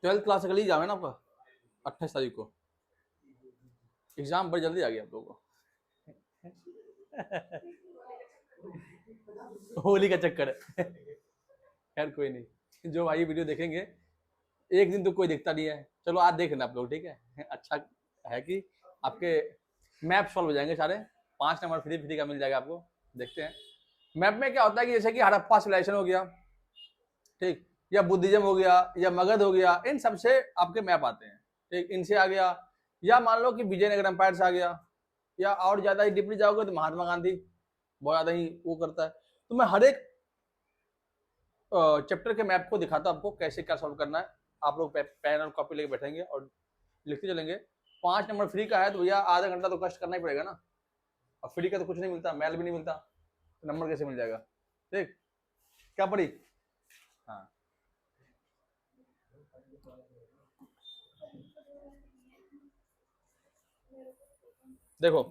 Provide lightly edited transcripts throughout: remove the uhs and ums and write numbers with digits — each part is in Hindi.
12th क्लास का एग्जाम है ना आपका 28 तारीख को। एग्जाम बड़ी जल्दी आ गया आप लोगों को होली का चक्कर है। खैर कोई नहीं, जो भाई वीडियो देखेंगे एक दिन तो कोई दिखता नहीं है, चलो आज देख लेना आप लोग, ठीक है। अच्छा है कि आपके मैप सॉल्व हो जाएंगे सारे, 5 नंबर फ्री फ्री का मिल जाएगा आपको। देखते हैं मैप में क्या होता है कि जैसे कि हड़प्पा सिविलाइजेशन हो गया, ठीक, या बुद्धिज्म हो गया, या मगध हो गया, इन सबसे आपके मैप आते हैं, ठीक, इनसे आ गया। या मान लो कि विजयनगर एम्पायर से आ गया, या और ज्यादा ही डीपली जाओगे तो महात्मा गांधी बहुत ज्यादा ही वो करता है। तो मैं हर एक चैप्टर के मैप को दिखाता हूं आपको कैसे क्या सॉल्व करना है। आप लोग पेन और कॉपी लेके बैठेंगे और लिखते चलेंगे। 5 नंबर फ्री का है तो भैया आधा घंटा तो कष्ट करना ही पड़ेगा ना, और फ्री का तो कुछ नहीं मिलता, मेल भी नहीं मिलता, तो नंबर कैसे मिल जाएगा, ठीक। क्या पड़ी, हाँ देखो,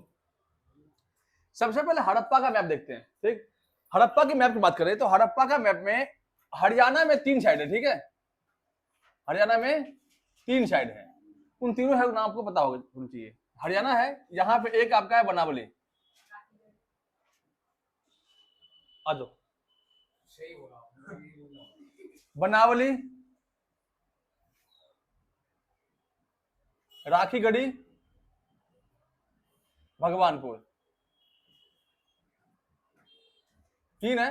सबसे पहले हड़प्पा का मैप देखते हैं, ठीक। हड़प्पा की मैप की बात करें तो हड़प्पा का मैप में हरियाणा में 3 साइड है, ठीक है। हरियाणा में 3 साइड है, उन तीनों है नाम आपको पता होना चाहिए। हरियाणा है, यहाँ पे एक आपका है बनावली, आ जाओ, बनावली, राखीगढ़ी, भगवानपुर, 3 है।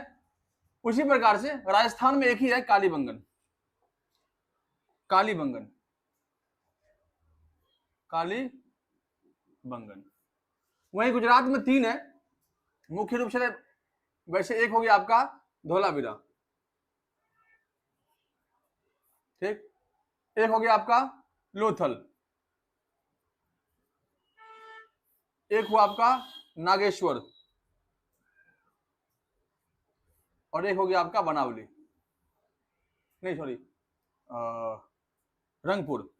उसी प्रकार से राजस्थान में एक ही है, कालीबंगन, कालीबंगन, कालीबंगन। वहीं गुजरात में 3 है मुख्य रूप से। वैसे एक हो गया आपका धोलावीरा, ठीक, एक हो गया आपका लोथल, एक हुआ आपका नागेश्वर, और एक हो गया आपका बनावली, नहीं सॉरी रंगपुर,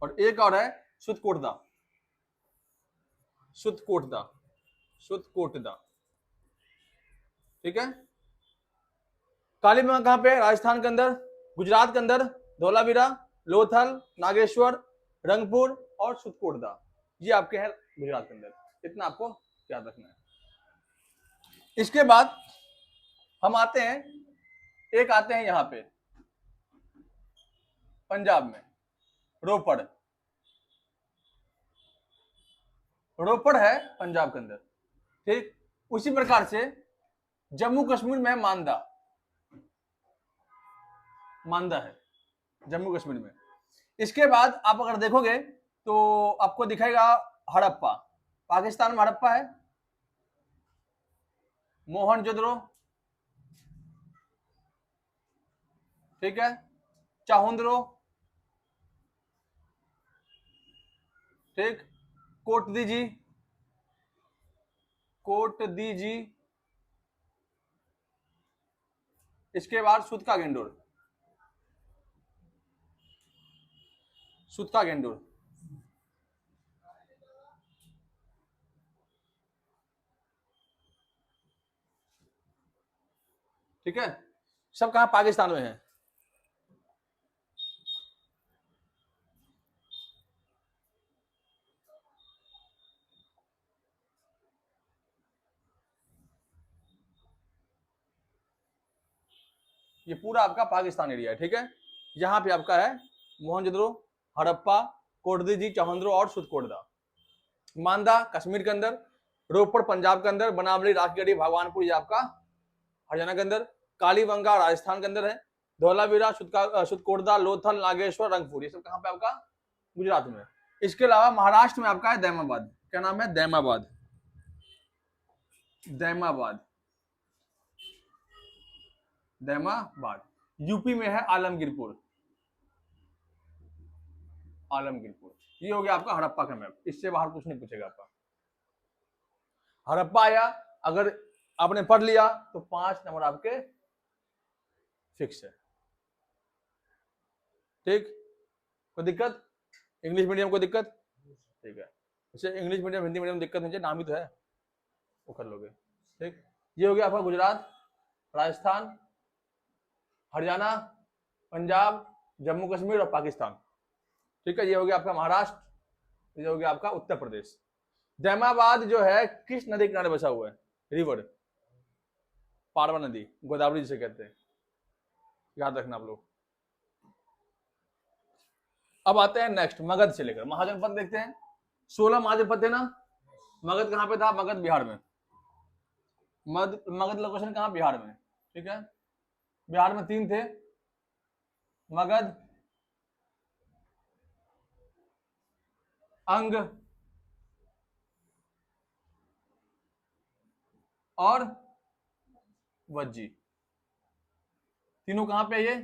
और एक और है सुतकोटदा, सुतकोटदा, सुतकोटदा, ठीक है। कालीबंगन कहां पे, राजस्थान के अंदर, गुजरात के अंदर धोलावीरा, लोथल, नागेश्वर, रंगपुर और सुतकोटदा, ये आपके हैं गुजरात के अंदर। इतना आपको याद रखना है। इसके बाद हम आते हैं, एक आते हैं यहां पे पंजाब में, रोपड़, रोपड़ है पंजाब के अंदर, ठीक। उसी प्रकार से जम्मू कश्मीर में मांदा, मांदा है जम्मू कश्मीर में। इसके बाद आप अगर देखोगे तो आपको दिखेगा हड़प्पा, पाकिस्तान में हड़प्पा है, मोहनजोदड़ो, ठीक है, चाहुंद्रो, ठीक, कोटदीजी, कोटदीजी, इसके बाद सुतका गेंडोर, सुतका गेंडोर, ठीक है। सब कहां, पाकिस्तान में है। ये पूरा आपका पाकिस्तान एरिया है, ठीक है। यहाँ पे आपका है मोहनजोदड़ो, हड़प्पा, कोटदीजी, चाहुंद्रो और सुतकोटदा। मांदा कश्मीर के अंदर, रोपड़ पंजाब के अंदर, बनावली, राखीगढ़ी, भगवानपुर ये आपका हरियाणा के अंदर, कालीबंगा राजस्थान के अंदर है, धौलावीरा, सुतकोटदा, लोथल, नागेश्वर, रंगपुर ये सब कहाँ पे आपका गुजरात में। इसके अलावा महाराष्ट्र में आपका है दैमाबाद, क्या नाम है, दैमाबाद, दैमाबाद, दैमाबाद। यूपी में है आलमगीरपुर, आलमगीरपुर। ये हो गया आपका हड़प्पा का मैप, इससे बाहर कुछ नहीं पूछेगा आपका। हड़प्पा आया, अगर आपने पढ़ लिया तो 5 नंबर आपके फिक्स है, ठीक। कोई दिक्कत, इंग्लिश मीडियम को दिक्कत, ठीक है। वैसे इंग्लिश मीडियम हिंदी मीडियम दिक्कत नहीं चाहिए, नाम ही तो है, वो कर लोगे, ठीक। ये हो गया आपका गुजरात, राजस्थान, हरियाणा, पंजाब, जम्मू कश्मीर और पाकिस्तान। ठीक है, ये हो गया आपका महाराष्ट्र, ये हो गया आपका उत्तर प्रदेश। जैमाबाद जो है किस नदी किनारे बसा हुआ है? रिवर, पारवा नदी, गोदावरी जिसे कहते हैं, याद रखना आप लोग। अब आते हैं नेक्स्ट मगध से लेकर महाजनपद देखते हैं। 16 महाजनपद थे ना। मगध कहां पे था? मगध बिहार में। मगध लोकेशन कहां? बिहार में। ठीक है, बिहार में 3 थे, मगध, अंग और वज्जी। तीनों कहां पे? ये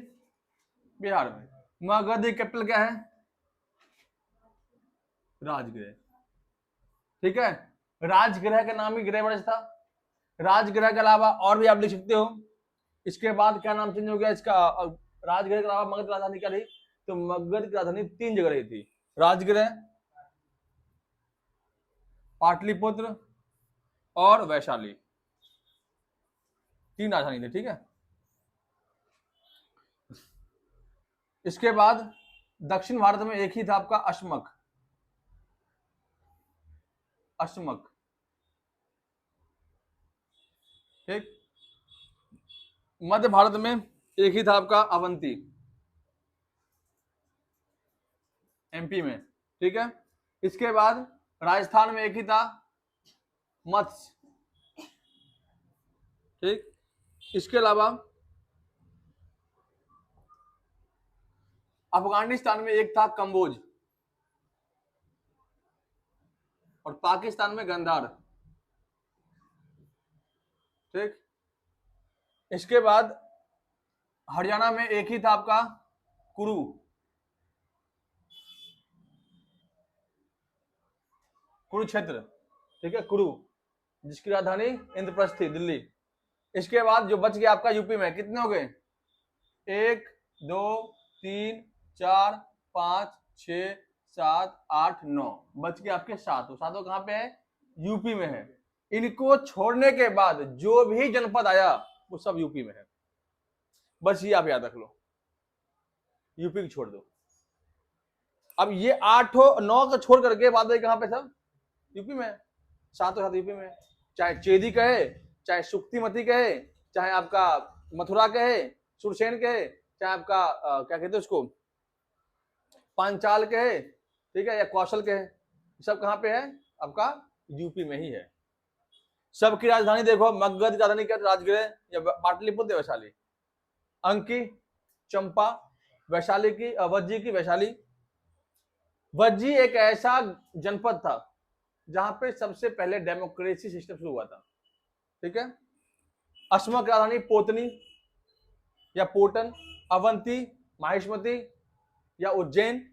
बिहार में। मगध की कैपिटल क्या है? राजगृह। ठीक है, राजगृह का नाम ही गृह था। राजगृह के अलावा और भी आप लिख सकते हो। इसके बाद क्या नाम चेंज हो गया इसका? राजगृह के अलावा मगध की राजधानी क्या रही? तो मगध की राजधानी 3 जगह रही थी, राजगृह, पाटलिपुत्र और वैशाली। 3 राजधानी थी। ठीक है, इसके बाद दक्षिण भारत में एक ही था आपका अश्मक। अश्मक। ठीक, मध्य भारत में एक ही था आपका अवंती, एमपी में। ठीक है, इसके बाद राजस्थान में एक ही था मत्स्य। ठीक, इसके अलावा अफगानिस्तान में एक था कंबोज और पाकिस्तान में गंधार। ठीक, इसके बाद हरियाणा में एक ही था आपका कुरु। कुरुक्षेत्र। ठीक है, कुरु, जिसकी राजधानी इंद्रप्रस्थ थी, दिल्ली। इसके बाद जो बच गया आपका यूपी में, कितने हो गए? 1 2 3 4 5 6 7 8 9 बच गए आपके 7। सातों कहां पे है? यूपी में है। इनको छोड़ने के बाद जो भी जनपद आया वो सब यूपी में है। बस ये आप याद रख लो, यूपी को छोड़ दो। अब ये 8 9 को छोड़ करके बाद कहां पे था? यूपी में। 7 यूपी में, चाहे चेदी कहे, चाहे सुक्तिमती कहे, चाहे आपका मथुरा कहे, सुरसेन कहे, चाहे आपका क्या कहते हैं उसको, पांचाल कहे, ठीक है, या कौशल कहे, सब कहां पे है? आपका यूपी में ही है। सबकी राजधानी देखो, मगध की राजधानी क्या? राजगृह या पाटलिपुत्र, वैशाली। अंकी, चंपा, वैशाली की, वज्जी की वैशाली। वज्जी एक ऐसा जनपद था जहां पे सबसे पहले डेमोक्रेसी सिस्टम शुरू हुआ था। ठीक है, अश्मक की राजधानी पोतनी या पोटन, अवंती, माहिष्मती या उज्जैन,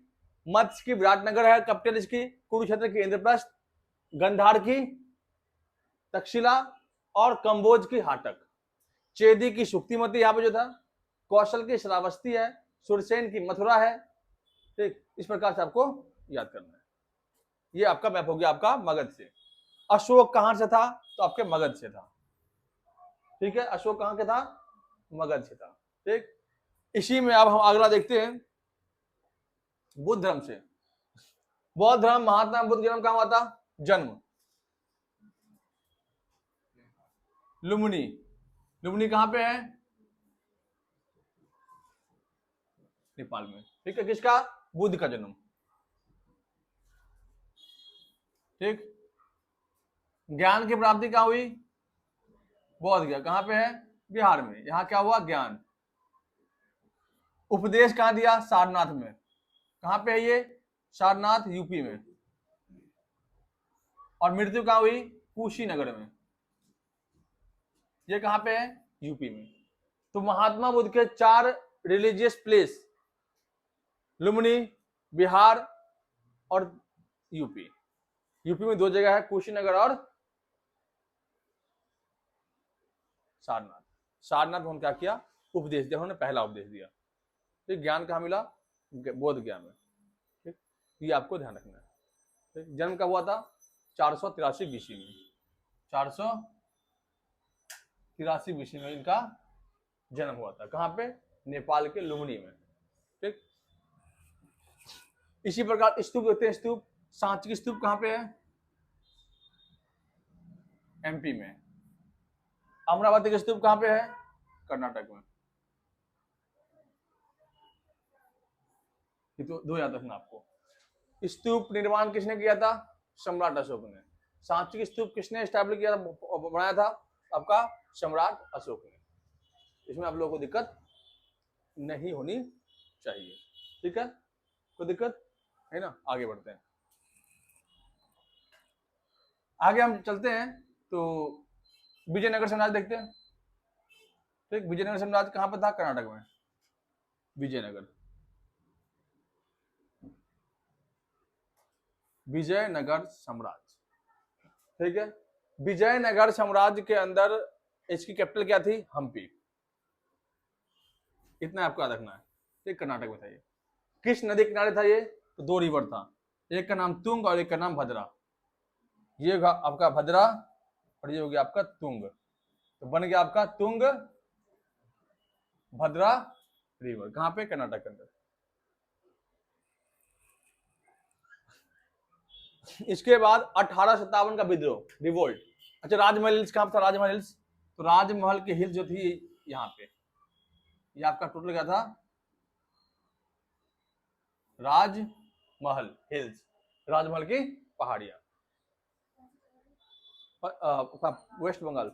मत्स्य की विराटनगर है कैपिटल इसकी, कुरुक्षेत्र की इंद्रप्रस्थ, गंधार की तक्षशिला और कंबोज की हाटक, चेदी की सुक्तिमती यहां पे जो था, कौशल की श्रावस्ती है, सुरसेन की मथुरा है। ठीक, इस प्रकार से आपको याद करना है। ये आपका मैप हो गया आपका मगध से। अशोक कहां से था? तो आपके मगध से था। ठीक है, अशोक कहां के था? मगध से था। ठीक, इसी में अब हम अगला देखते हैं बुद्ध धर्म से। बौद्ध धर्म, महात्मा बुद्ध जन्म कहां हुआ था? जन्म लुम्बिनी। लुम्बिनी कहां पे है? नेपाल में। ठीक है, किसका? बुद्ध का जन्म। ठीक, ज्ञान की प्राप्ति कहां हुई? बोध गया। कहां पे है? बिहार में। यहां क्या हुआ? ज्ञान। उपदेश कहां दिया? सारनाथ में। कहां पे है ये? सारनाथ, यूपी में। और मृत्यु कहां हुई? कुशीनगर में। ये कहां पे है? यूपी में। तो महात्मा बुद्ध के 4 रिलीजियस प्लेस, लुम्बिनी, बिहार और यूपी। यूपी में 2 जगह है, कुशीनगर और सारनाथ। सारनाथ में क्या किया? उपदेश दिया उन्होंने, पहला उपदेश दिया। ठीक, ज्ञान कहां मिला? बोध गया में। ठीक, ये आपको ध्यान रखना है। ठीक, जन्म कब हुआ था? 483 बीसी में। 483 बीसी में इनका जन्म हुआ था। कहां पे? नेपाल के लुम्बिनी में। इसी प्रकार स्तूप देखते हैं, स्तूप, सांची की स्तूप कहां पे है? एमपी में। अमरावती की स्तूप कहां पे है? कर्नाटक में। ये तो दो याद रखना आपको। स्तूप निर्माण किसने किया था? सम्राट अशोक ने। सांची की स्तूप किसने स्टैब्लिश किया था, बनाया था? आपका सम्राट अशोक ने। इसमें आप लोगों को दिक्कत नहीं होनी चाहिए, ठीक है? कोई दिक्कत है ना? आगे बढ़ते हैं, आगे हम चलते हैं। तो विजयनगर साम्राज्य देखते हैं। ठीक, विजयनगर साम्राज्य कहां पर था? कर्नाटक में। विजयनगर, विजयनगर साम्राज्य, ठीक है। विजयनगर साम्राज्य के अंदर इसकी कैपिटल क्या थी? हम्पी। इतना आपको याद रखना है, ठीक। कर्नाटक में था ये। किस नदी के किनारे था ये? तो दो रिवर था, एक का नाम तुंग और एक का नाम भद्रा। ये होगा आपका भद्रा और ये हो गया आपका तुंग, तो बन गया आपका तुंग भद्रा रिवर। कहां पे? कर्नाटक के अंदर। इसके बाद 1857 का विद्रोह, रिवोल्ट। अच्छा, राजमहल हिल्स कहां था? राजमहल हिल्स, तो राजमहल की हिल्स जो थी यहाँ पे, ये आपका टोटल क्या था? राजमहल हिल्स, राजमहल की पहाड़ियां, वेस्ट बंगाल।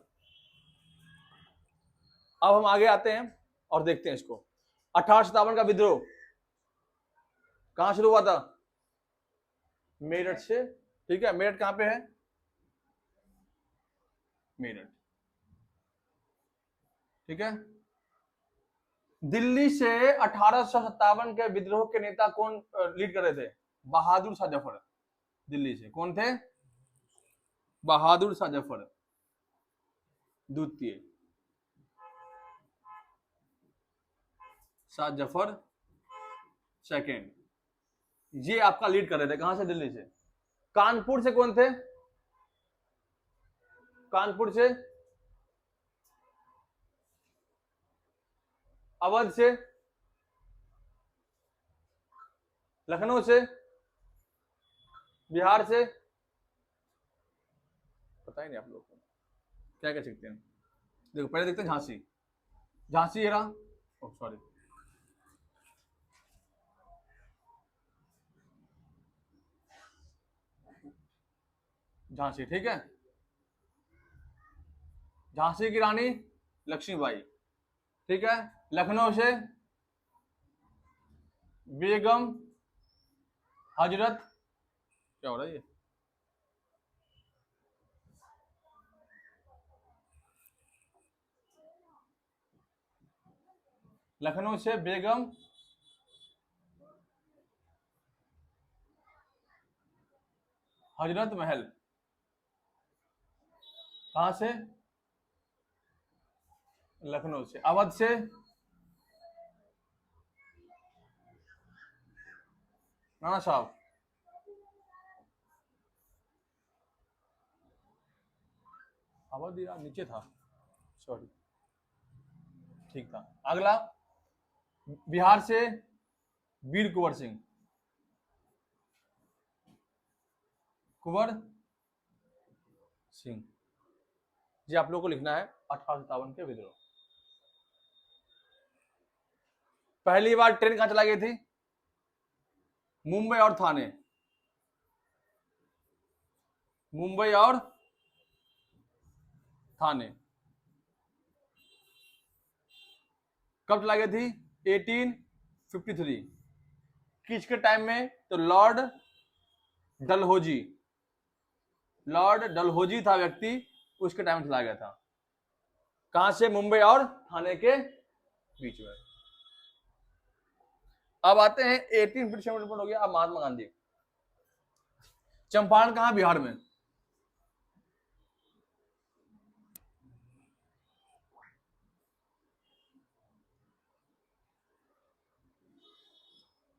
अब हम आगे आते हैं और देखते हैं इसको। 1857 का विद्रोह कहां शुरू हुआ था? मेरठ से, ठीक है। मेरठ कहां पे है? मेरठ, ठीक है। दिल्ली से 1857 के विद्रोह के नेता कौन लीड कर रहे थे? बहादुर शाह जफर। दिल्ली से कौन थे? बहादुर शाह जफर द्वितीय, शाह जफर सेकेंड, ये आपका लीड कर रहे थे। कहां से? दिल्ली से। कानपुर से कौन थे? कानपुर से, अवध से, लखनऊ से, बिहार से, पता ही नहीं आप लोगों को क्या कह सकते हैं। देखो पहले देखते हैं झांसी। झांसी है रहा, सॉरी, झांसी, ठीक है। झांसी की रानी लक्ष्मीबाई, ठीक है। लखनऊ से बेगम हजरत, क्या हो रहा है ये? लखनऊ से बेगम हजरत महल। कहां से? लखनऊ से। अवध से नाना साहब, अवध यार नीचे था, सॉरी, ठीक था। अगला, बिहार से वीर कुंवर सिंह, कुंवर सिंह, ये आप लोगों को लिखना है। 1857 के विद्रोह। पहली बार ट्रेन कहां चला गई थी? मुंबई और थाने, मुंबई और थाने। कब चला गई थी? 1853। किसके टाइम में? तो लॉर्ड डलहौजी, लॉर्ड डलहौजी था व्यक्ति, उसके टाइम चला गया था। कहां से? मुंबई और थाने के बीच में। अब आते हैं 1857 हो गया। अब महात्मा गांधी। चंपारण कहां? बिहार में।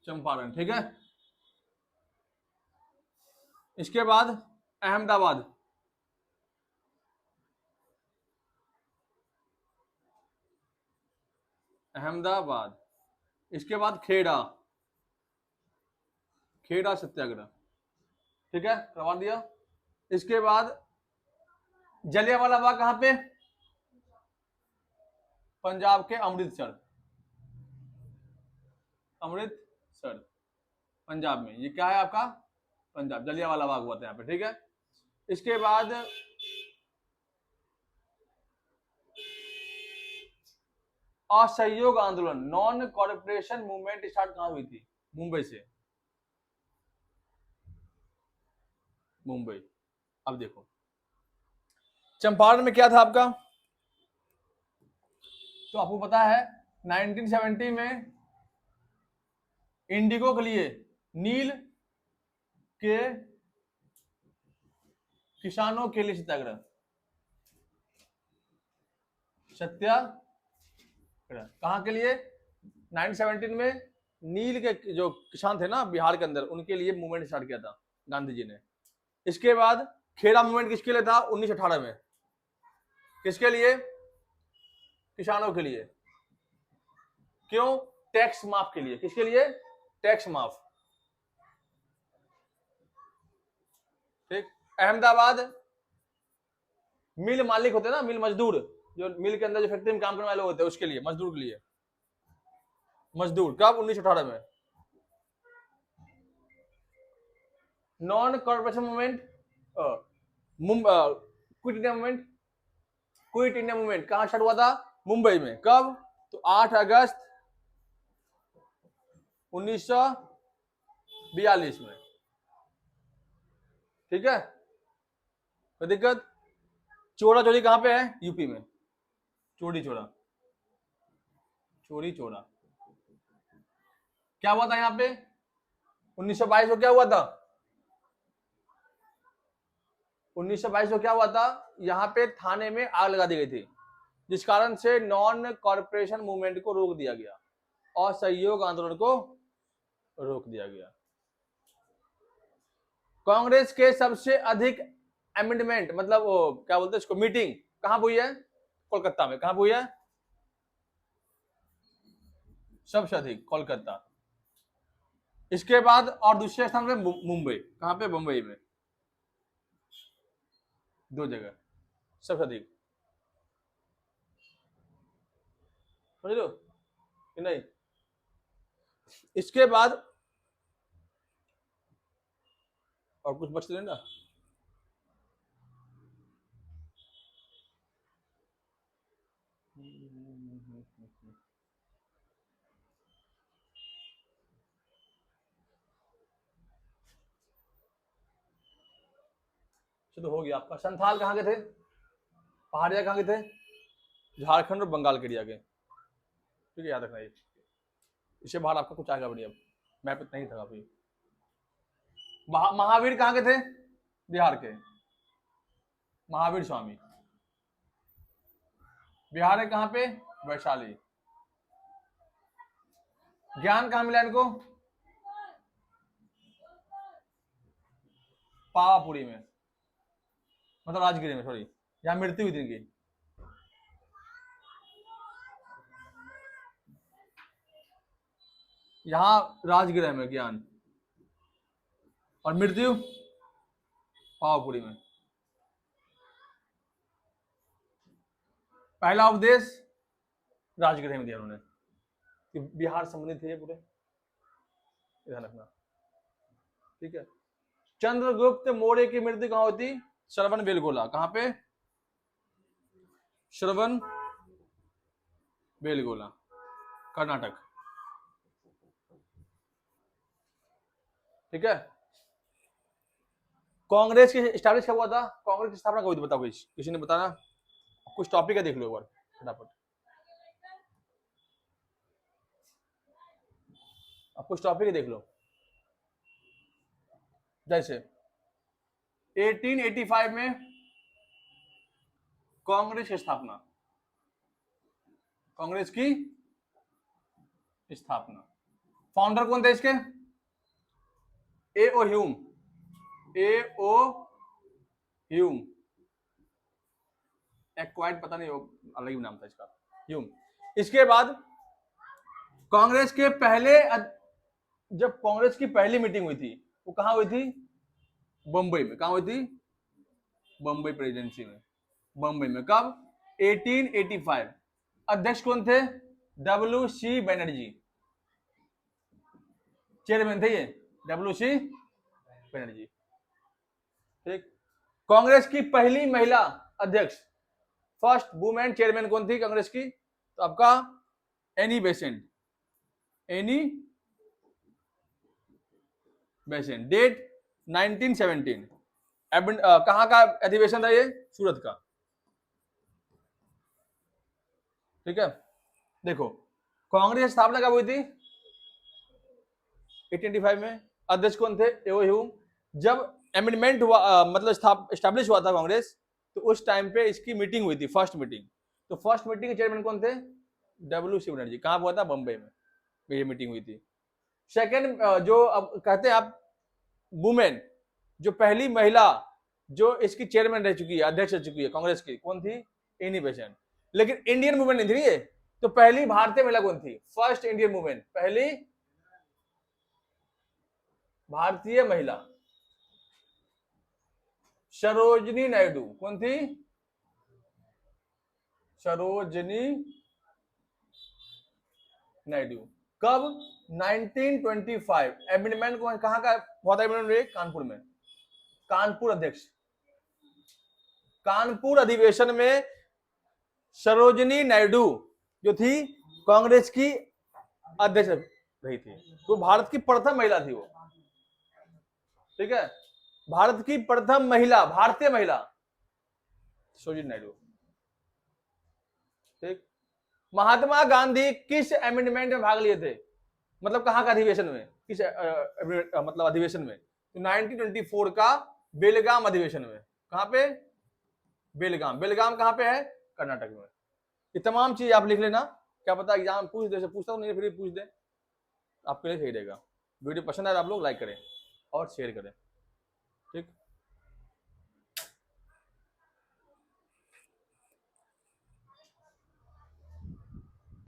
चंपारण, ठीक है। इसके बाद अहमदाबाद, अहमदाबाद। इसके बाद खेड़ा, खेड़ा सत्याग्रह, ठीक है, करवा दिया। इसके बाद जलियांवाला बाग कहां पे? पंजाब के अमृतसर, अमृतसर पंजाब में, ये क्या है आपका? पंजाब, जलियांवाला बाग हुआ था यहाँ पे, ठीक है। इसके बाद असहयोग आंदोलन, नॉन कॉर्पोरेशन मूवमेंट स्टार्ट कहां हुई थी? मुंबई से, मुंबई। अब देखो चंपारण में क्या था आपका, तो आपको पता है 1970 में इंडिगो के लिए नील के किसानों के लिए सत्याग्रह, सत्याग्रह कहां के लिए? 1917 में नील के जो किसान थे ना बिहार के अंदर, उनके लिए मूवमेंट स्टार्ट किया था गांधी जी ने। इसके बाद खेड़ा मूवमेंट किसके लिए था? 1918 में। किसके लिए? किसानों के लिए। क्यों? टैक्स माफ के लिए। किसके लिए? टैक्स माफ, ठीक। अहमदाबाद मिल मालिक होते ना, मिल मजदूर, जो मिल के अंदर जो फैक्ट्री में काम करने वाले होते हैं, उसके लिए, मजदूर के लिए, मजदूर। कब? 1918 में। Non corporation movement, quit India movement, quit India movement कहां स्टार्ट हुआ था? मुंबई में। कब? तो 8 अगस्त 1942 में, ठीक है। कोई दिक्कत? चोरा चोरी कहां पे है? यूपी में, चोरी चोरा, चोरी चोरा। क्या हुआ था यहाँ पे 1922 को? क्या हुआ था 1922 को? क्या हुआ था? यहाँ पे थाने में आग लगा दी गई थी, जिस कारण से नॉन कॉर्पोरेशन मूवमेंट को रोक दिया गया और सहयोग आंदोलन को रोक दिया गया। कांग्रेस के सबसे अधिक अमेंडमेंट, मतलब वो क्या बोलते हैं इसको, मीटिंग कहां हुई है? कोलकाता में। कहां हुई है? सबसे अधिक कोलकाता। इसके बाद और दूसरे स्थान पे मुंबई। कहां पे? मुंबई में, 2 जगह सबसे अधिक। समझ लो कि नहीं? इसके बाद और कुछ बचते नहीं ना। चलो हो गया आपका। संथाल कहाँ के थे? पहाड़िया कहाँ के थे? झारखंड और बंगाल के एरिया के, ठीक है, याद रखना ये। इससे बाहर आपका कुछ आएगा बढ़िया, मैप इतना ही था काफी। महावीर कहाँ के थे? बिहार के, महावीर स्वामी। बिहार है कहाँ पे? वैशाली। ज्ञान कहाँ मिला इनको? पावापुरी में, मतलब राजगिरी में, सॉरी, यहाँ मृत्यु हुई थी इनकी। यहाँ राजगृह में ज्ञान, और मृत्यु पावापुरी में। पहला उपदेश राजगृह में दिया उन्होंने, कि बिहार संबंधित थे ये पूरे, ध्यान रखना, ठीक है। चंद्रगुप्त मौर्य की मृत्यु कहां होती? श्रवण बेलगोला। कहां पे? श्रवण बेलगोला, कर्नाटक, ठीक है। कांग्रेस की स्टैब्लिश कब हुआ था? कांग्रेस की स्थापना कब हुई थी? बताओ किसी ने बताना। कुछ टॉपिक है, देख लो एक बार फटाफट। अब कुछ टॉपिक है, देख लो। जैसे 1885 में कांग्रेस की स्थापना, कांग्रेस की स्थापना। फाउंडर कौन थे इसके? ए ओ ह्यूम, ए ओ ह्यूम। एक्वाइड पता नहीं, अलग ही नाम था इसका, ह्यूम। इसके बाद कांग्रेस के पहले जब कांग्रेस की पहली मीटिंग हुई थी वो कहां हुई थी? बंबई में। कहां हुई थी? बंबई प्रेसिडेंसी में। बंबई में कब? 1885। अध्यक्ष कौन थे? WC बनर्जी, चेयरमैन थे ये WC बनर्जी। ठीक। कांग्रेस की पहली महिला अध्यक्ष, फर्स्ट वुमेन चेयरमैन कौन थी कांग्रेस की? तो आपका Annie Besant. Annie Besant. Date 1917। कहां का अधिवेशन था ये? सूरत का। ठीक है। देखो कांग्रेस स्थापना कब हुई थी? 1885 में। अध्यक्ष कौन थे? एओ ह्यूम। जब एमेंडमेंट हुआ मतलब स्टैब्लिश हुआ था कांग्रेस, तो उस टाइम पे इसकी मीटिंग हुई थी, फर्स्ट मीटिंग। तो फर्स्ट मीटिंग के चेयरमैन कौन थे? WC बनर्जी। कहां हुआ था? बंबई में ये मीटिंग हुई थी। सेकेंड जो अब कहते हैं आप वुमेन, जो पहली महिला जो इसकी चेयरमैन रह चुकी है, अध्यक्ष रह चुकी है कांग्रेस की, कौन थी? Annie Besant. लेकिन इंडियन वुमेन नहीं थी ये। तो पहली भारतीय महिला कौन थी? फर्स्ट इंडियन वुमेन, पहली भारतीय महिला सरोजनी नायडू। कौन थी? सरोजनी नायडू। कब? 1925। एमेंडमेंट कहां का हुआ था? एमेंडमेंट कानपुर में। कानपुर अध्यक्ष, कानपुर अधिवेशन में सरोजनी नायडू जो थी कांग्रेस की अध्यक्ष रही थी। तो भारत की प्रथम महिला थी वो। ठीक है, भारत की प्रथम महिला, भारतीय महिला सरोजनी नायडू। ठीक। महात्मा गांधी किस एमेंडमेंट में भाग लिए थे? मतलब कहां का अधिवेशन में? किस मतलब अधिवेशन में? तो 1924 का बेलगाम अधिवेशन में। कहां पे? बेलगाम। बेलगाम कहां पे है? कर्नाटक में। ये तमाम चीज आप लिख लेना, क्या पता एग्जाम पूछ दे, पूछता हूं नहीं फिर पूछ दे, आपके लिए सही रहेगा। वीडियो पसंद आए आप लोग लाइक करें और शेयर करें। ठीक।